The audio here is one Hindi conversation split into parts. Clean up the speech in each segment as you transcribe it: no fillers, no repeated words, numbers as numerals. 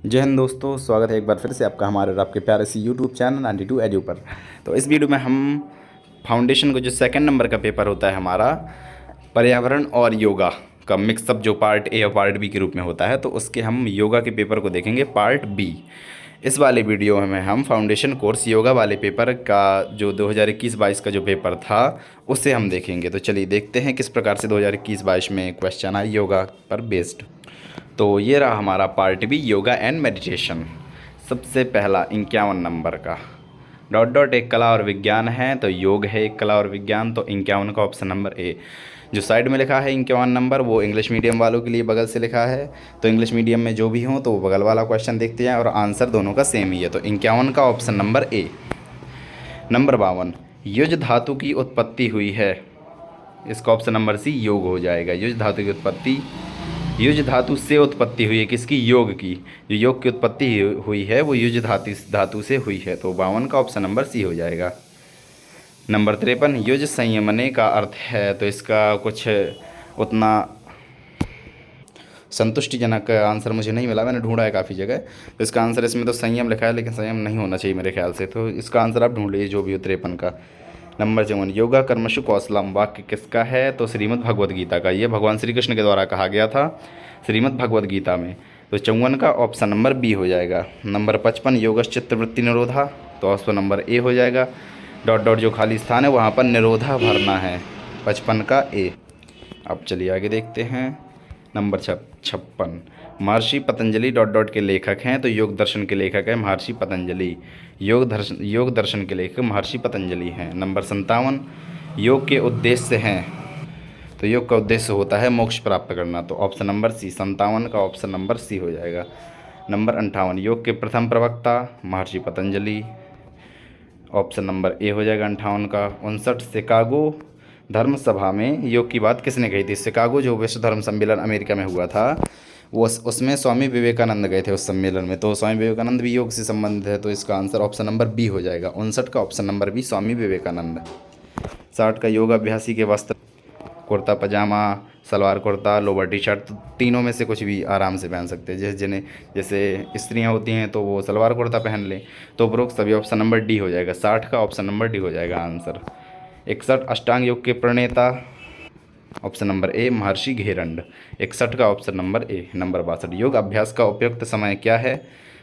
जय हिंद दोस्तों, स्वागत है एक बार फिर से आपका हमारे और आपके प्यारे सी यूट्यूब चैनल 92 एडू पर। तो इस वीडियो में हम फाउंडेशन को जो सेकंड नंबर का पेपर होता है हमारा पर्यावरण और योगा का मिक्सअप, जो पार्ट ए और पार्ट बी के रूप में होता है, तो उसके हम योगा के पेपर को देखेंगे पार्ट बी। इस वाले वीडियो में हम फाउंडेशन कोर्स योगा वाले पेपर का जो 2021-22 का जो पेपर था उसे हम देखेंगे। तो चलिए देखते हैं किस प्रकार से 2021-22 में क्वेश्चन आए योगा पर बेस्ड। तो ये रहा हमारा part B, yoga and meditation. सबसे पहला 51 नंबर का डॉट डॉट एक कला और विज्ञान है, तो योग है एक कला और विज्ञान, तो 51 का ऑप्शन नंबर ए। जो साइड में लिखा है 51 नंबर वो इंग्लिश मीडियम वालों के लिए बगल से लिखा है, तो इंग्लिश मीडियम में जो भी हों तो वो बगल वाला क्वेश्चन देखते जाएँ और आंसर दोनों का सेम ही है, तो 51 का option number A. Number 52 use धातु की उत्पत्ति हुई है, इसका ऑप्शन नंबर सी योग हो जाएगा। युज धातु की उत्पत्ति, युज धातु से उत्पत्ति हुई है किसकी? योग की। जो योग की उत्पत्ति हुई है वो युज धातु से हुई है, तो 52 का ऑप्शन नंबर सी हो जाएगा। नंबर 53 युज संयमने का अर्थ है, तो इसका कुछ उतना संतुष्टिजनक आंसर मुझे नहीं मिला, मैंने ढूंढा है काफ़ी जगह, तो इसका आंसर इसमें तो संयम लिखा है लेकिन संयम नहीं होना चाहिए मेरे ख्याल से, तो इसका आंसर आप ढूंढ लीजिए जो भी हो 53 का। नंबर 54 योगा कर्मशु कौशलम वाक्य किसका है? तो श्रीमद् भगवद गीता का। ये भगवान श्री कृष्ण के द्वारा कहा गया था श्रीमद् भगवद गीता में, तो 54 का ऑप्शन नंबर बी हो जाएगा। नंबर 55 योगश्चित्तवृत्ति निरोधा, तो ऑप्शन नंबर ए हो जाएगा। डॉट डॉट जो खाली स्थान है वहाँ पर निरोधा भरना है, 55 का ए। अब चलिए आगे देखते हैं। नंबर 56 महर्षि पतंजलि डॉट डॉट के लेखक हैं, तो योग दर्शन के लेखक है महर्षि पतंजलि। योग दर्शन के लेखक महर्षि पतंजलि हैं। नंबर 57 योग के उद्देश्य हैं, तो योग का उद्देश्य होता है मोक्ष प्राप्त करना, तो ऑप्शन नंबर सी, 57 का ऑप्शन नंबर सी हो जाएगा। नंबर 58 योग के प्रथम प्रवक्ता महर्षि पतंजलि, ऑप्शन नंबर ए हो जाएगा 58 का। 59 शिकागो धर्म सभा में योग की बात किसने कही थी? शिकागो जो विश्व धर्म सम्मेलन अमेरिका में हुआ था वो उसमें स्वामी विवेकानंद गए थे उस सम्मेलन में, तो स्वामी विवेकानंद भी योग से संबंधित है, तो इसका आंसर ऑप्शन नंबर बी हो जाएगा। 59 का option number B Swami Vivekananda. 60 का योगाभ्यासी के वस्त्र kurta pyjama, salwar kurta, lower T shirt, तीनों में से कुछ भी आराम से पहन सकते हैं। जैसे स्त्रियां होती हैं तो वो सलवार कुर्ता पहन लें, तो उपरोक्त सभी ऑप्शन नंबर डी हो जाएगा। 60 का ऑप्शन नंबर डी हो जाएगा आंसर। 61 अष्टांग योग के प्रणेता, ऑप्शन नंबर ए महर्षि घेरंड, 61 का ऑप्शन नंबर ए। नंबर 62 योग अभ्यास का उपयुक्त समय क्या है?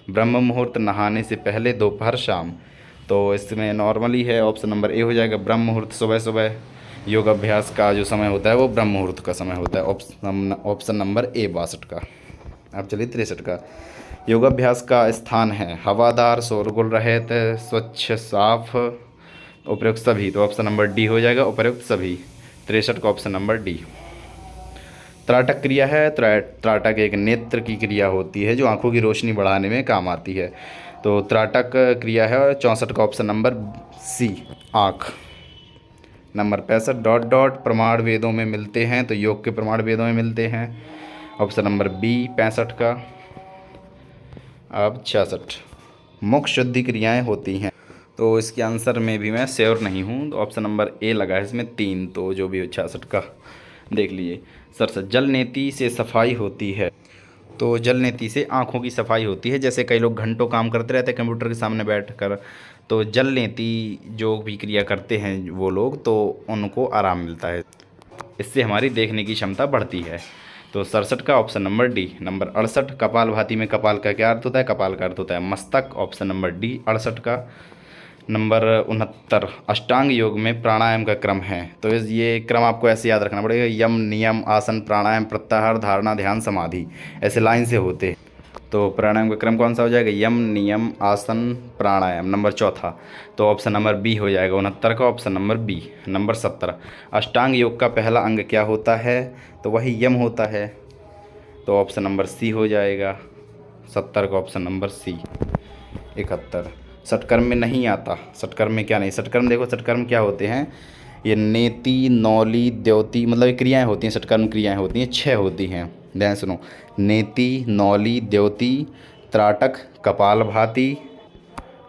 ब्रह्म मुहूर्त, नहाने से पहले, दोपहर, शाम, तो इसमें नॉर्मली है, ऑप्शन नंबर ए हो जाएगा ब्रह्म मुहूर्त, सुबह सुबह योग अभ्यास का जो समय होता है वो ब्रह्म मुहूर्त का समय होता है, ऑप्शन नंबर ए 62 का। अब चलिए 63 का योगाभ्यास का स्थान है हवादार, शोरगुल रहित, स्वच्छ, साफ, उपयुक्त सभी, तो ऑप्शन नंबर डी हो जाएगा उपयुक्त सभी। 63 का ऑप्शन नंबर डी। त्राटक क्रिया है, त्राटक एक नेत्र की क्रिया होती है जो आंखों की रोशनी बढ़ाने में काम आती है, तो त्राटक क्रिया है। 64 का ऑप्शन नंबर सी आँख। नंबर 65 डॉट डॉट प्रमाण वेदों में मिलते हैं, तो योग के प्रमाण वेदों में मिलते हैं, ऑप्शन नंबर बी 65 का। अब 66 मुख शुद्धि क्रियाएं होती हैं, तो इसके आंसर में भी मैं श्योर नहीं हूँ, तो ऑप्शन नंबर ए लगा है इसमें 3, तो जो भी हो 66 का देख लिए। 67 जल नेति से सफाई होती है, तो जल नेति से आँखों की सफाई होती है। जैसे कई लोग घंटों काम करते रहते हैं कंप्यूटर के सामने बैठकर, तो जल नेति जो भी क्रिया करते हैं वो लोग, तो उनको आराम मिलता है, इससे हमारी देखने की क्षमता बढ़ती है, तो 67 का option number D. Number 68 kapalbhati में कपाल का क्या अर्थ होता है? कपाल का अर्थ होता है मस्तक, ऑप्शन नंबर डी 68 का। नंबर 69 अष्टांग योग में प्राणायाम का क्रम है, तो ये क्रम आपको ऐसे याद रखना पड़ेगा, यम, नियम, आसन, प्राणायाम, प्रत्याहार, धारणा, ध्यान, समाधि, ऐसे लाइन से होते हैं, तो प्राणायाम का क्रम कौन सा हो जाएगा? यम, नियम, आसन, प्राणायाम। नंबर 4 तो ऑप्शन नंबर बी हो जाएगा 69 का ऑप्शन नंबर बी। नंबर 70 अष्टांग योग का पहला अंग क्या होता है? तो वही यम होता है, तो ऑप्शन नंबर सी हो जाएगा 70 का ऑप्शन नंबर सी। 71 षटकर्म में नहीं आता, षटकर्म में क्या नहीं? षटकर्म देखो, षटकर्म क्या होते हैं? ये नेति, नौली, द्योति, मतलब ये क्रियाएं होती हैं, षटकर्म क्रियाएं होती हैं, 6 होती हैं, ध्यान सुनो। नेति, नौली, द्योति, त्राटक, कपालभाति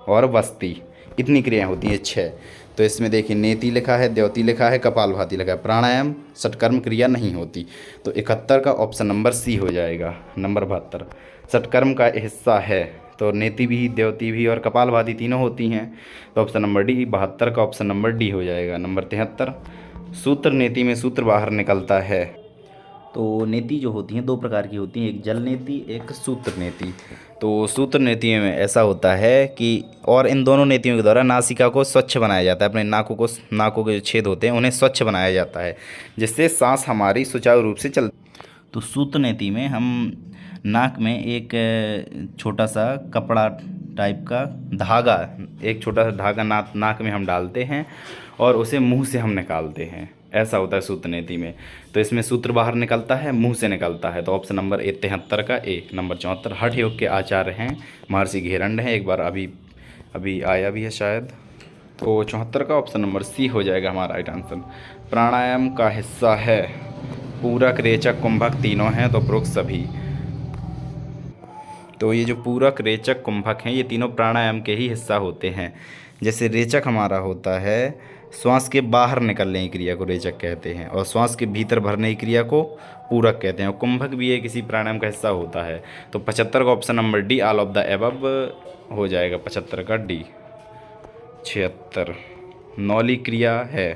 और वस्ती, इतनी क्रियाएं होती हैं 6। तो इसमें देखिए नेति लिखा है, द्योति लिखा है, कपालभाति लिखा है, प्राणायाम षटकर्म क्रिया नहीं होती, तो 71 का ऑप्शन नंबर सी हो जाएगा। नंबर 72 षटकर्म का हिस्सा है। तो नेति भी, द्योति भी और कपालभाति तीनों होती हैं। तो ऑप्शन नंबर डी, 72 का ऑप्शन नंबर डी हो जाएगा। नंबर 73, सूत्र नेति में सूत्र बाहर निकलता है। तो नेति जो होती हैं दो प्रकार की होती हैं, एक जल नेति, एक सूत्र नेति। तो सूत्र नेति में ऐसा होता है कि और इन दोनों नेतियों के द्वारा नासिका को स्वच्छ बनाया जाता है, अपने नाकों के जो छेद होते हैं उन्हें स्वच्छ बनाया जाता है, जिससे सांस हमारी सुचारू रूप से चल। तो सूत्र नेति में हम नाक में एक छोटा सा कपड़ा टाइप का धागा, एक छोटा सा धागा नाक में हम डालते हैं और उसे मुंह से हम निकालते हैं, ऐसा होता है सूत्र नेति में। तो इसमें सूत्र बाहर निकलता है, मुंह से निकलता है। तो ऑप्शन नंबर 73 का ए। नंबर 74, हठ योग के आचार्य हैं महर्षि घेरंड हैं, एक बार अभी आया भी है शायद। तो 74 का ऑप्शन नंबर सी हो जाएगा हमारा राइट आंसर। प्राणायाम का हिस्सा है, पूरक, रेचक, कुंभक तीनों हैं, तो उपरोक्त सभी। तो ये जो पूरक, रेचक, कुंभक हैं ये तीनों प्राणायाम के ही हिस्सा होते हैं। जैसे रेचक हमारा होता है श्वास के बाहर निकलने की क्रिया को रेचक कहते हैं, और श्वास के भीतर भरने की क्रिया को पूरक कहते हैं, और कुंभक भी ये किसी प्राणायाम का हिस्सा होता है। तो 75 का option number D, all of the above हो जाएगा 75 का डी। 76, नौली क्रिया है।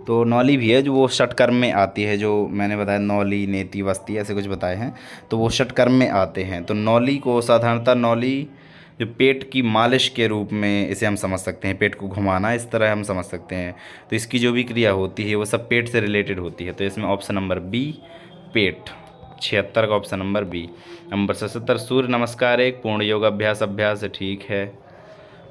तो नौली भी है जो वो षटकर्म में आती है, जो मैंने बताया नौली, नेति, वस्ती ऐसे कुछ बताए हैं, तो वो षटकर्म में आते हैं। तो नौली को साधारणतः नौली जो पेट की मालिश के रूप में इसे हम समझ सकते हैं, पेट को घुमाना इस तरह हम समझ सकते हैं। तो इसकी जो भी क्रिया होती है वो सब पेट से रिलेटेड होती है। तो इसमें ऑप्शन नंबर बी, पेट। 76 का ऑप्शन नंबर बी। नंबर 77, सूर्य नमस्कार एक पूर्ण योग अभ्यास ठीक है।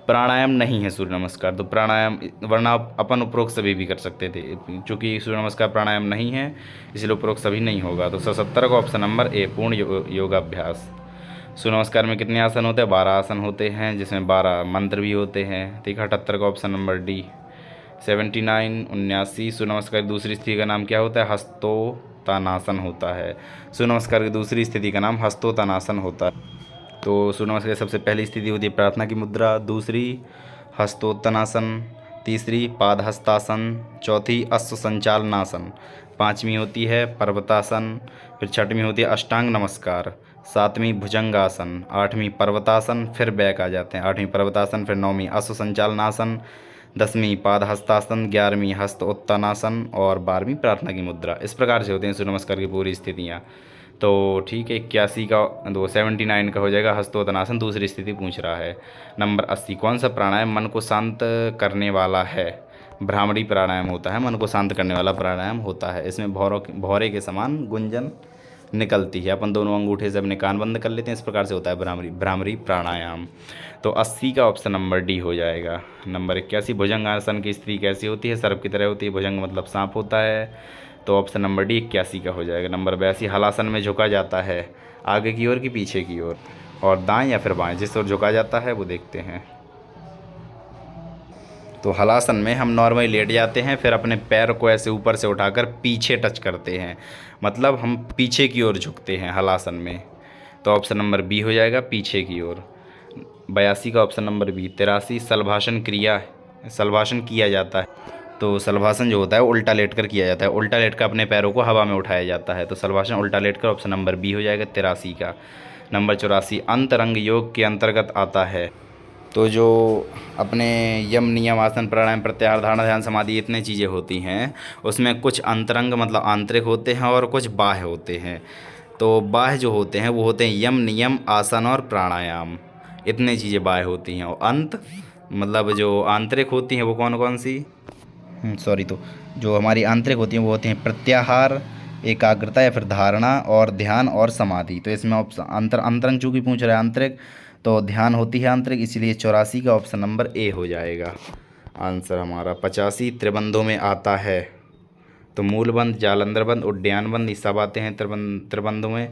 प्राणायाम नहीं है सूर्य नमस्कार, तो प्राणायाम वरना अपन उपरोक्त सभी भी कर सकते थे, चूँकि सूर्य नमस्कार प्राणायाम नहीं है इसलिए उपरोक्त सभी नहीं होगा। तो 77 का ऑप्शन नंबर ए, पूर्ण योगाभ्यास। सूर्य नमस्कार में कितने आसन होते हैं? 12 आसन होते हैं, जिसमें 12 मंत्र भी होते हैं। ठीक है, 78 का ऑप्शन नंबर डी। 79, 79, सूर्य नमस्कार की दूसरी स्थिति का नाम क्या होता है? हस्तोत्तानासन होता है। सूर्य नमस्कार की दूसरी स्थिति का नाम हस्तोत्तानासन होता है। तो सूर्य नमस्कार की सबसे पहली स्थिति होती है प्रार्थना की मुद्रा, दूसरी हस्तोत्तानासन, तीसरी पादहस्तासन, चौथी अश्व संचालनासन, पाँचवीं होती है पर्वतासन, फिर छठवीं होती है अष्टांग नमस्कार, सातवीं भुजंगासन, आठवीं पर्वतासन, फिर बैक आ जाते हैं, आठवीं पर्वतासन, फिर नौवीं अश्व संचालनासन, 10वीं पादहस्तासन, 11वीं हस्त उत्तानासन और 12वीं प्रार्थना की मुद्रा। इस प्रकार से होते हैं सूर्य नमस्कार की पूरी स्थितियाँ। तो ठीक है, 81 का 79 का हो जाएगा हस्तोत्तानासन, दूसरी स्थिति पूछ रहा है। नंबर 80, कौन सा प्राणायाम मन को शांत करने वाला है? भ्रामरी प्राणायाम होता है, मन को शांत करने वाला प्राणायाम होता है। इसमें भौरे के समान गुंजन निकलती है, अपन दोनों अंगूठे से अपने कान बंद कर लेते हैं, इस प्रकार से होता है भ्रामरी प्राणायाम। तो 80 का ऑप्शन नंबर डी हो जाएगा। नंबर 81, भुजंगासन की स्थिति कैसी होती है? सर्प की तरह होती है, भुजंग मतलब सांप होता है, तो ऑप्शन नंबर डी 81 का हो जाएगा। नंबर 82, हलासन में झुका जाता है, आगे की ओर कि पीछे की ओर, और दाएं या फिर बाएं, जिस ओर झुका जाता है वो देखते हैं। तो हलासन में हम नॉर्मली लेट जाते हैं, फिर अपने पैर को ऐसे ऊपर से उठाकर पीछे टच करते हैं, मतलब हम पीछे की ओर झुकते हैं हलासन में। तो ऑप्शन नंबर बी हो जाएगा, पीछे की ओर। 82 का ऑप्शन नंबर बी। 83, सलभाषण किया जाता है। तो सलभाषण जो होता है उल्टा लेट कर किया जाता है, उल्टा लेट कर अपने पैरों को हवा में उठाया जाता है। तो सलभाषण उल्टा लेट कर ऑप्शन नंबर बी हो जाएगा 83 का। नंबर 84, अंतरंग योग के अंतर्गत आता है। तो जो अपने यम, नियम, आसन, प्राणायाम, प्रत्याहार, धारणा, ध्यान, समाधि इतने चीज़ें होती हैं, उसमें कुछ अंतरंग मतलब आंतरिक होते हैं और कुछ बाह्य होते हैं। तो बाह्य जो होते हैं वो होते हैं यम, नियम, आसन और प्राणायाम, इतने चीज़ें बाह्य होती हैं। और अंत मतलब जो आंतरिक होती हैं वो कौन कौन सी? तो जो हमारी आंतरिक होती हैं वो होती हैं प्रत्याहार, एकाग्रता या फिर धारणा, और ध्यान और समाधि। तो इसमें ऑप्शन अंतरंग चूँकि पूछ रहा है आंतरिक, तो ध्यान होती है आंतरिक, इसलिए 84 का ऑप्शन नंबर ए हो जाएगा आंसर हमारा। 85, त्रिबंधों में आता है। तो मूलबंध, जालंधर बंध, उड्डयन बंध ये सब आते हैं त्रिबंधों में।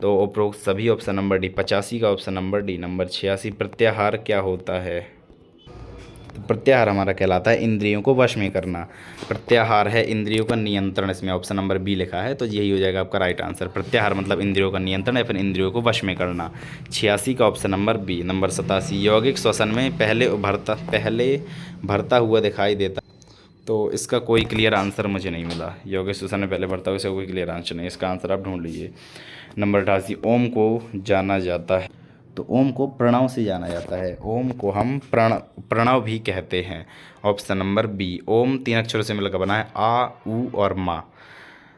तो उपरोक्त सभी ऑप्शन नंबर डी। 85 का ऑप्शन नंबर डी। नंबर 86, प्रत्याहार क्या होता है? तो प्रत्याहार हमारा कहलाता है इंद्रियों को वश में करना। प्रत्याहार है इंद्रियों का नियंत्रण, इसमें ऑप्शन नंबर बी लिखा है, तो यही हो जाएगा आपका राइट आंसर। प्रत्याहार मतलब इंद्रियों का नियंत्रण या फिर इंद्रियों को वश में करना। 86 का ऑप्शन नंबर बी। नंबर 87, यौगिक श्वसन में पहले भरता हुआ दिखाई देता। तो इसका कोई क्लियर आंसर मुझे नहीं मिला। योगेश ने पहले पढ़ता हुआ, इसका कोई क्लियर आंसर नहीं, इसका आंसर आप ढूंढ लीजिए। नंबर 88, ओम को जाना जाता है, तो ओम को प्रणव से जाना जाता है, ओम को हम प्रणव भी कहते हैं। Option number B. ओम 3 अक्षरों से मिलकर बना है, आ, उ और मा।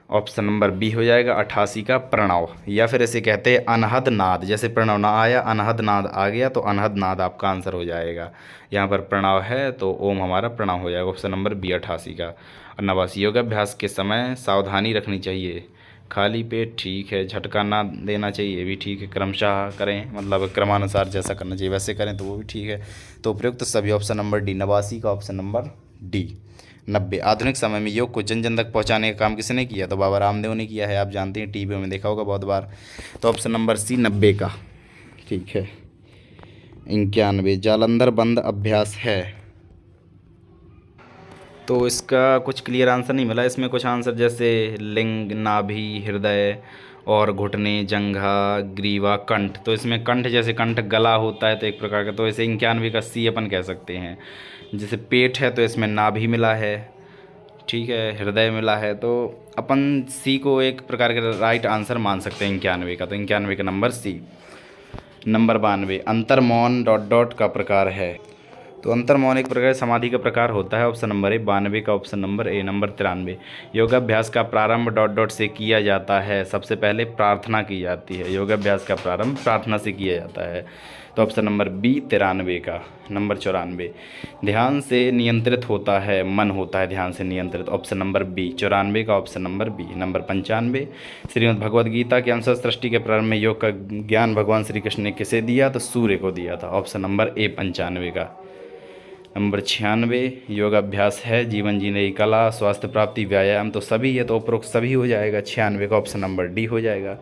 ऑप्शन नंबर बी हो जाएगा 88 का प्रणव। या फिर इसे कहते हैं अनहद नाद, जैसे प्रणव ना आया अनहद नाद आ गया, तो अनहद नाद आपका आंसर हो जाएगा। यहाँ पर प्रणव है तो ओम हमारा प्रणव हो जाएगा। ऑप्शन नंबर बी 88 का। और 89, योगाभ्यास के समय सावधानी रखनी चाहिए। खाली पेट ठीक है, झटका ना देना चाहिए, ये भी ठीक है, क्रमशः करें, मतलब क्रमानुसार जैसा करना चाहिए वैसे करें, तो वो भी ठीक है। तो उपयुक्त सभी ऑप्शन नंबर डी। 89 का ऑप्शन नंबर डी। 90, आधुनिक समय में योग को जन जन तक पहुंचाने का काम किसने किया, तो बाबा रामदेव ने किया है, आप जानते हैं, टीवी में देखा होगा बहुत बार। तो ऑप्शन नंबर सी 90 का ठीक है। 91, जालंधर बंद अभ्यास है, तो इसका कुछ क्लियर आंसर नहीं मिला। इसमें कुछ आंसर जैसे लिंग, नाभि, हृदय और घुटने, जंघा, ग्रीवा, कंठ, तो इसमें कंठ जैसे कंठ गला होता है तो एक प्रकार का, तो इसे 91 का सी अपन कह सकते हैं। जैसे पेट है तो इसमें नाभि मिला है, ठीक है, हृदय मिला है, तो अपन सी को एक प्रकार का राइट आंसर मान सकते हैं 91 का, तो 91 का नंबर सी। नंबर 92, अंतर्मौन डॉट डॉट का प्रकार है, तो अंतर्मौन एक प्रकार समाधि का प्रकार होता है। Option number A. 92 का ऑप्शन नंबर ए। नंबर 93, योगाभ्यास का प्रारंभ डॉट डॉट से किया जाता है, सबसे पहले प्रार्थना की जाती है। योगाभ्यास का प्रारंभ प्रार्थना से किया जाता है, तो ऑप्शन नंबर बी 93 का। नंबर 94, ध्यान से नियंत्रित होता है, मन होता है ध्यान से नियंत्रित, ऑप्शन नंबर बी। 94 का option number B. Number 95, Shrimad Bhagavad Gita के अनुसार सृष्टि के प्रारंभ में योग का ज्ञान भगवान श्री कृष्ण ने किसे दिया, तो सूर्य को दिया था, ऑप्शन नंबर ए 95 का। नंबर 96, योगाभ्यास है जीवन जीने की कला, स्वास्थ्य प्राप्ति, व्यायाम, तो सभी है, तो उपरोक्त सभी हो जाएगा। 96 का ऑप्शन नंबर डी हो जाएगा।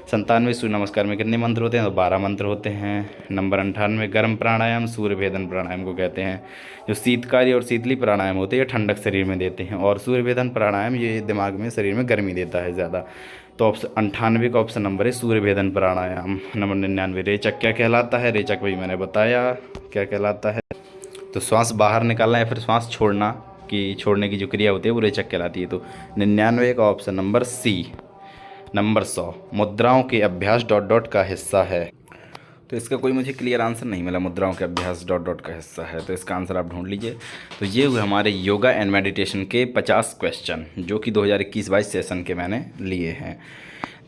97, सूर्य नमस्कार में कितने मंत्र होते हैं, तो 12 मंत्र होते हैं। नंबर 98, गर्म प्राणायाम सूर्य भेदन प्राणायाम को कहते हैं। जो शीतकारी और शीतली प्राणायाम होते हैं ठंडक शरीर में देते हैं, और सूर्य भेदन प्राणायाम ये दिमाग में शरीर में गर्मी देता है ज़्यादा। तो ऑप्शन 98 का ऑप्शन नंबर है सूर्य भेदन प्राणायाम। नंबर 99, रेचक क्या कहलाता है, रेचक वही मैंने बताया क्या कहलाता है, तो श्वास बाहर निकालना या फिर श्वास छोड़ना की छोड़ने की जो क्रिया होती है वो रेचक कहलाती है, तो 99 का ऑप्शन नंबर सी। नंबर 100, मुद्राओं के अभ्यास डॉट डॉट का हिस्सा है, तो इसका कोई मुझे क्लियर आंसर नहीं मिला, मुद्राओं के अभ्यास डॉट डॉट का हिस्सा है, तो इसका आंसर आप ढूंढ लीजिए। तो ये हुए हमारे योगा एंड मेडिटेशन के 50 क्वेश्चन, जो कि 2021-22 सेशन के मैंने लिए हैं।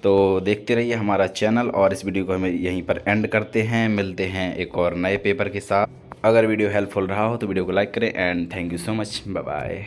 तो देखते रहिए हमारा चैनल, और इस वीडियो को हम यहीं पर एंड करते हैं, मिलते हैं एक और नए पेपर के साथ। अगर वीडियो हेल्पफुल रहा हो तो वीडियो को लाइक करें, and thank you so much, bye bye.